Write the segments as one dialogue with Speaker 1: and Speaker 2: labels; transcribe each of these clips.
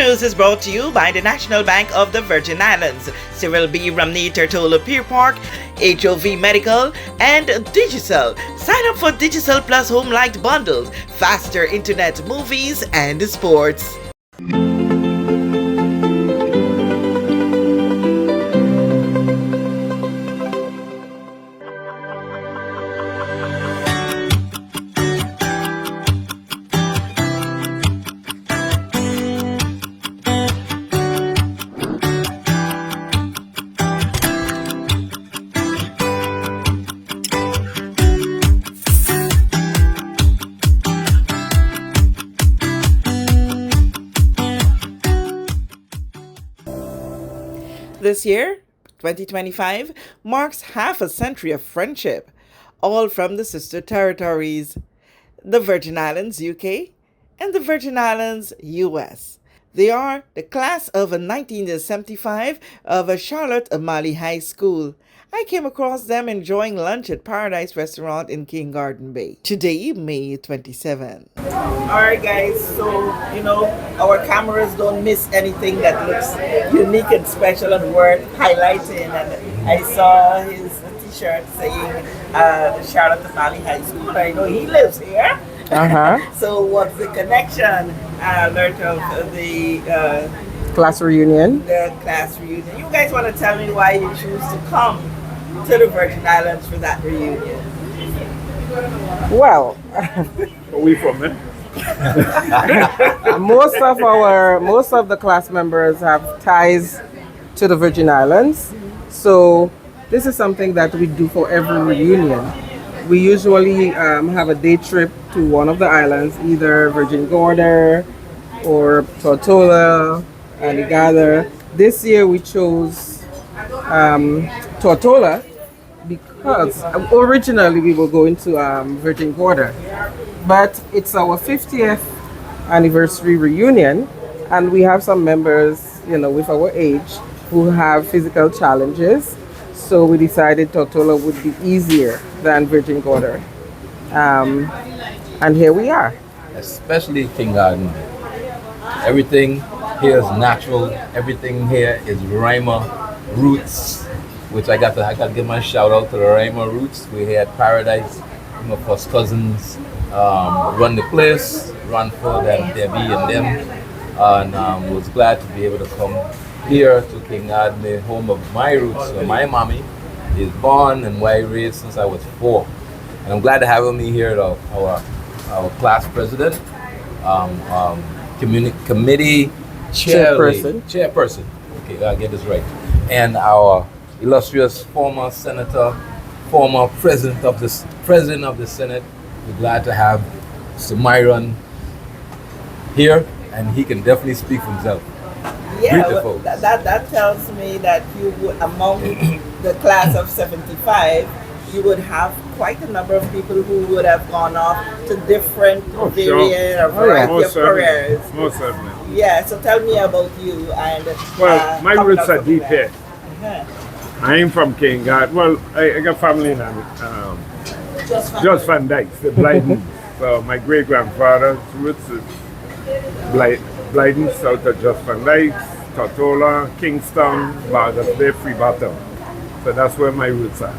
Speaker 1: news is brought to you by the National Bank of the Virgin Islands, Cyril B. Ramney Tertola Pier Park, HOV Medical, and Digicel. Sign up for Digicel Plus Home Light bundles, faster internet, movies, and sports. This year, 2025, marks half a century of friendship, all from the sister territories, the Virgin Islands, UK, and the Virgin Islands, US. They are the class of 1975 of Charlotte Amalie High School. I came across them enjoying lunch at Paradise Restaurant in King Garden Bay. Today, May 27. Alright guys, so our cameras don't miss anything that looks unique and special and worth highlighting. And I saw his t-shirt saying the Charlotte Amalie High School. I know he lives here. So what's the connection, Alert, of the
Speaker 2: class reunion?
Speaker 1: The class reunion. You guys want to tell me why you choose to come to the Virgin Islands for that reunion?
Speaker 2: Well,
Speaker 3: are we from it?
Speaker 2: most of the class members have ties to the Virgin Islands, so this is something that we do for every reunion. We usually have a day trip to one of the islands, either Virgin Gorda or Tortola, Antigua. This year we chose Tortola because originally we were going to Virgin Gorda, but it's our 50th anniversary reunion, and we have some members, with our age who have physical challenges. So we decided Tortola would be easier than Virgin Gorda. And here we are.
Speaker 4: Especially King Garden. Everything here is natural. Everything here is Rima roots, which I got to give my shout out to the Rima roots. We're here at Paradise. My first cousins run the place, run for them, Debbie and them. And was glad to be able to come here to King Garden, the home of my roots. So my mommy is born and raised since I was 4. And I'm glad to have me here, our class president, committee chairperson. Okay, I'll get this right. And our illustrious former senator, former president of the Senate. We're glad to have Mr. Myron here, and he can definitely speak for himself.
Speaker 1: Yeah, well, that tells me that you would, among the class of 75, you would have quite a number of people who would have gone off to different variety of careers.
Speaker 3: Most certainly.
Speaker 1: Yeah, so tell me about you. And
Speaker 3: well, my roots are deep here. I'm from King Garden. Well, I got family in Just Van Dyke's, the Blyden. So my great-grandfather's roots is Blyden, south of Just Van Dyke's, Tortola, Kingston, Bargas Bay, Free Bottom. So that's where my roots are.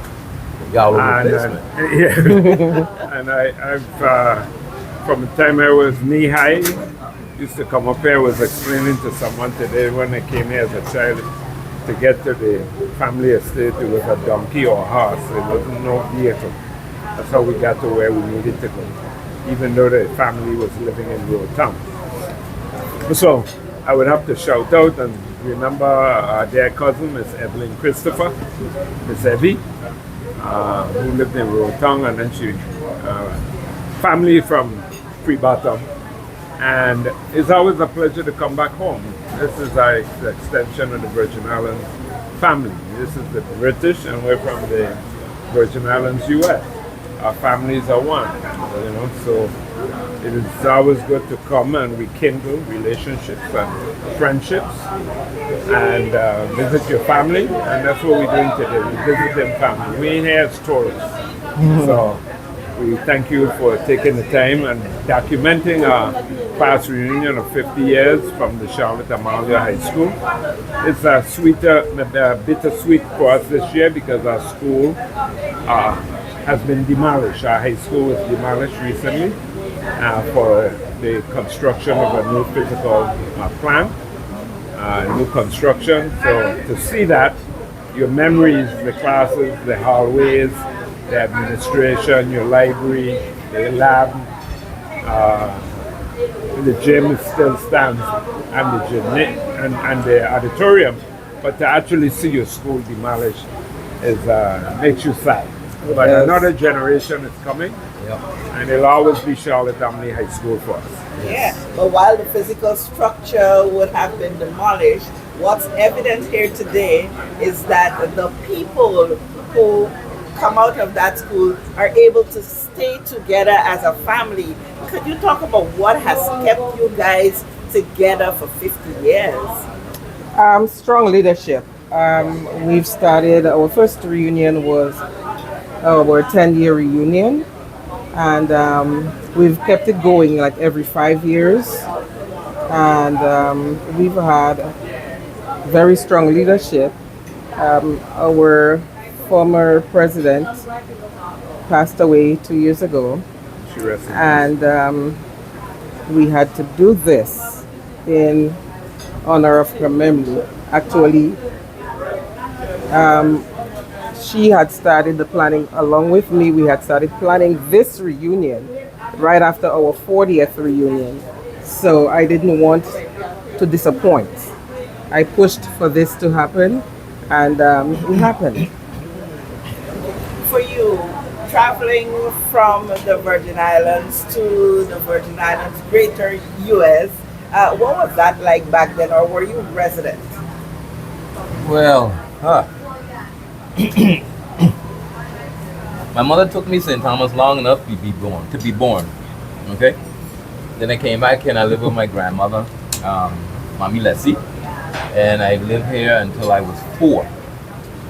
Speaker 4: Y'all over the basement.
Speaker 3: And I've from the time I was knee-high, used to come up here. I was explaining to someone today when I came here as a child, to get to the family estate, it was a donkey or a horse. There wasn't no vehicle. That's how we got to where we needed to go, even though the family was living in rural town. So I would have to shout out and remember their cousin, Miss Evelyn Christopher, Miss Evie, who lived in rural town, and then she family from Free Bottom. And it's always a pleasure to come back home. This is the extension of the Virgin Islands family. This is the British, and we're from the Virgin Islands, US. Our families are one, so it is always good to come and rekindle relationships and friendships and visit your family, and that's what we're doing today. We're visiting family. We ain't here as tourists. So We thank you for taking the time and documenting our class reunion of 50 years from the Charlotte Amalie High School. It's a bittersweet for us this year because our school has been demolished. Our high school was demolished recently for the construction of a new physical plant, new construction. So to see that, your memories, the classes, the hallways, the administration, your library, the lab, the gym still stands, and the gym and the auditorium. But to actually see your school demolished makes you sad. But
Speaker 2: Yes.
Speaker 3: another generation is coming, and it'll always be Charlotte Amalie High School for us.
Speaker 1: Yeah, but while the physical structure would have been demolished, what's evident here today is that the people who come out of that school are able to stay together as a family. Could you talk about what has kept you guys together for 50 years?
Speaker 2: Strong leadership. We've started, our first reunion was our 10-year reunion, and we've kept it going like every 5 years. And we've had very strong leadership. Our former president passed away 2 years ago,
Speaker 3: She rests in peace.
Speaker 2: and we had to do this in honor of her memory. Actually, she had started the planning along with me. We had started planning this reunion right after our 40th reunion. So I didn't want to disappoint. I pushed for this to happen, and it happened.
Speaker 1: For you, traveling from the Virgin Islands to the Virgin Islands, greater US, what was that like back then, or were you resident?
Speaker 4: Well, my mother took me to St. Thomas long enough to be born. Okay? Then I came back and I lived with my grandmother, Mommy Leslie, and I lived here until I was 4.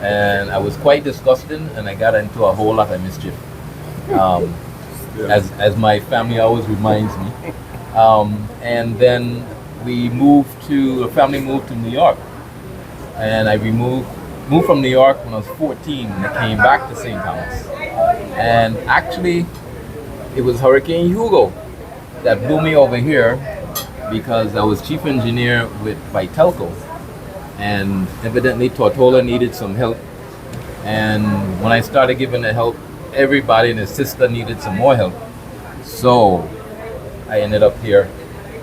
Speaker 4: And I was quite disgusting, and I got into a whole lot of mischief, as my family always reminds me. And then the family moved to New York, and I moved from New York when I was 14, and I came back to St. Thomas. And actually, it was Hurricane Hugo that blew me over here because I was chief engineer with Vitelco. And evidently Tortola needed some help. And when I started giving the help, everybody and his sister needed some more help. So I ended up here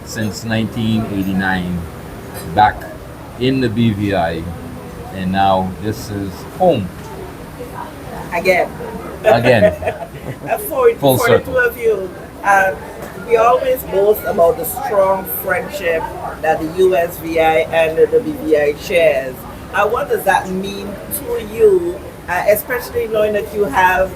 Speaker 4: since 1989, back in the BVI. And now this is home.
Speaker 1: Again. For
Speaker 4: Full
Speaker 1: the
Speaker 4: circle.
Speaker 1: two of you, we always boast about the strong friendship that the USVI and the BVI shares. What does that mean to you, especially knowing that you have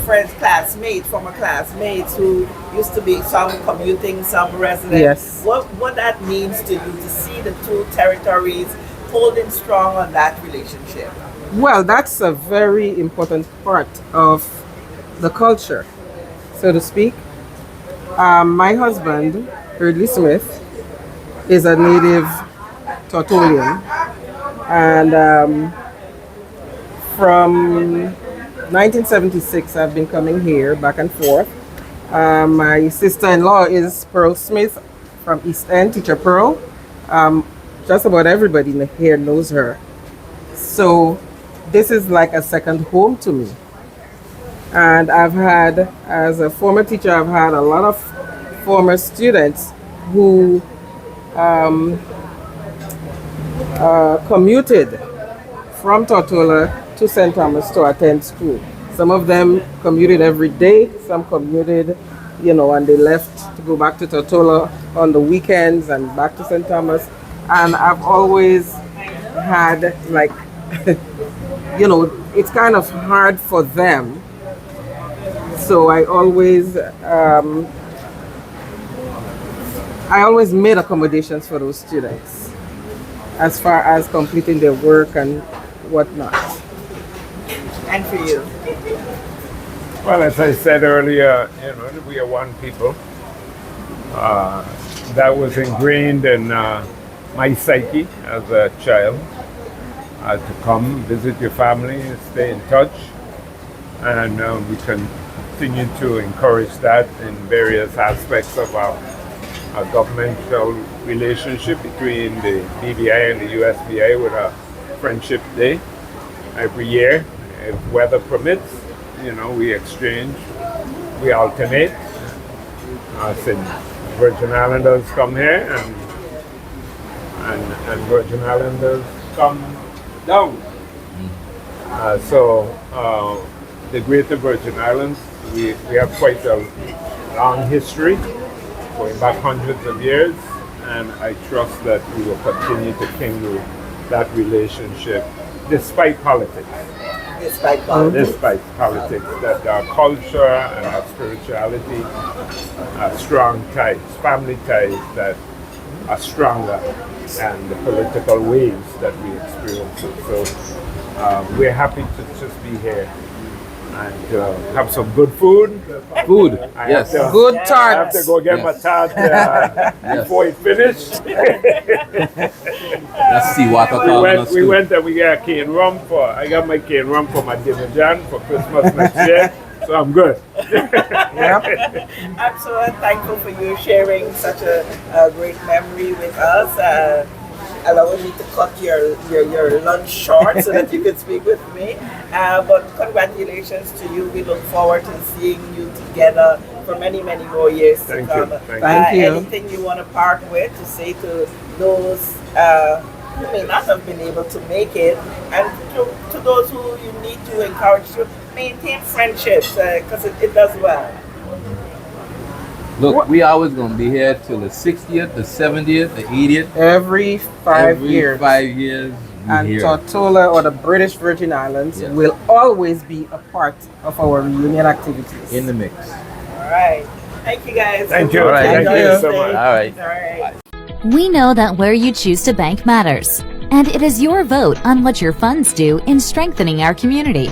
Speaker 1: friends, classmates, former classmates who used to be some commuting, some resident?
Speaker 2: Yes.
Speaker 1: What that means to you to see the two territories holding strong on that relationship?
Speaker 2: Well, that's a very important part of the culture, so to speak. My husband, Ridley Smith, is a native Tortolian, and from 1976 I've been coming here back and forth. My sister-in-law is Pearl Smith from East End, Teacher Pearl. Just about everybody here knows her. So this is like a second home to me. And as a former teacher, I've had a lot of former students who commuted from Tortola to St. Thomas to attend school. Some of them commuted every day, some commuted, and they left to go back to Tortola on the weekends and back to St. Thomas. And I've always had it's kind of hard for them. So I always made accommodations for those students as far as completing their work and whatnot.
Speaker 1: And for you?
Speaker 3: Well, as I said earlier, we are one people. That was ingrained in my psyche as a child, to come visit your family, stay in touch, and we continue to encourage that in various aspects of our governmental relationship between the BVI and the USVI with a Friendship Day every year. If weather permits, we exchange, we alternate. Since Virgin Islanders come here and Virgin Islanders come down. So the Greater Virgin Islands, we have quite a long history, going back hundreds of years, and I trust that we will continue to kindle that relationship despite politics.
Speaker 1: Despite politics.
Speaker 3: Despite politics, that our culture and our spirituality are strong ties, family ties that are stronger than the political waves that we experience. So we're happy to just be here and have some good food.
Speaker 4: Food, yes.
Speaker 2: Good
Speaker 3: I
Speaker 2: tarts.
Speaker 3: have to go get my tart before it finished.
Speaker 4: Let's see what
Speaker 3: We went and we got cane rum I got my cane rum for my dinner Jan for Christmas next year, so I'm good.
Speaker 1: I'm so thankful for you sharing such a great memory with us. Allowing me to cut your lunch short so that you could speak with me. But congratulations to you. We look forward to seeing you together for many, many more years to come.
Speaker 2: Thank you.
Speaker 1: Anything you want to part with to say to those who may not have been able to make it, and to those who you need to encourage to maintain friendships, because it does well.
Speaker 4: Look, we always gonna be here till the 60th, the 70th, the 80th.
Speaker 2: Every 5 years.
Speaker 4: 5 years.
Speaker 2: And
Speaker 4: here.
Speaker 2: Tortola or the British Virgin Islands will always be a part of our reunion activities.
Speaker 4: In the mix.
Speaker 1: All right. Thank you, guys.
Speaker 3: Thank you.
Speaker 4: All right.
Speaker 3: Thank you so much.
Speaker 4: All right.
Speaker 1: All right.
Speaker 5: We know that where you choose to bank matters, and it is your vote on what your funds do in strengthening our community.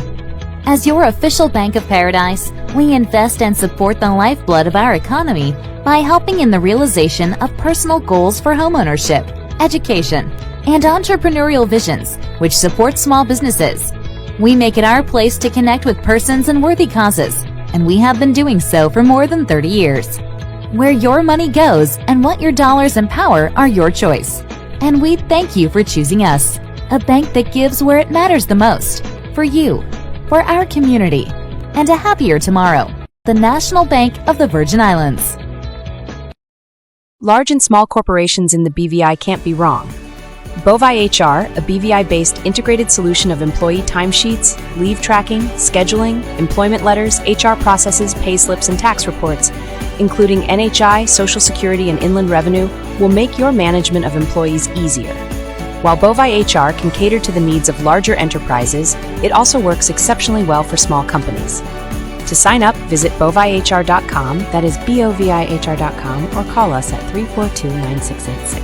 Speaker 5: As your official Bank of Paradise, we invest and support the lifeblood of our economy by helping in the realization of personal goals for homeownership, education, and entrepreneurial visions, which support small businesses. We make it our place to connect with persons and worthy causes, and we have been doing so for more than 30 years. Where your money goes and what your dollars empower are your choice. And we thank you for choosing us, a bank that gives where it matters the most, for you, for our community, and a happier tomorrow. The National Bank of the Virgin Islands.
Speaker 6: Large and small corporations in the BVI can't be wrong. Bovi HR, a BVI-based integrated solution of employee timesheets, leave tracking, scheduling, employment letters, HR processes, pay slips, and tax reports, including NHI, Social Security, and Inland Revenue, will make your management of employees easier. While Bovi HR can cater to the needs of larger enterprises, it also works exceptionally well for small companies. To sign up, visit bovihr.com, that is bovihr.com, or call us at 342-9686.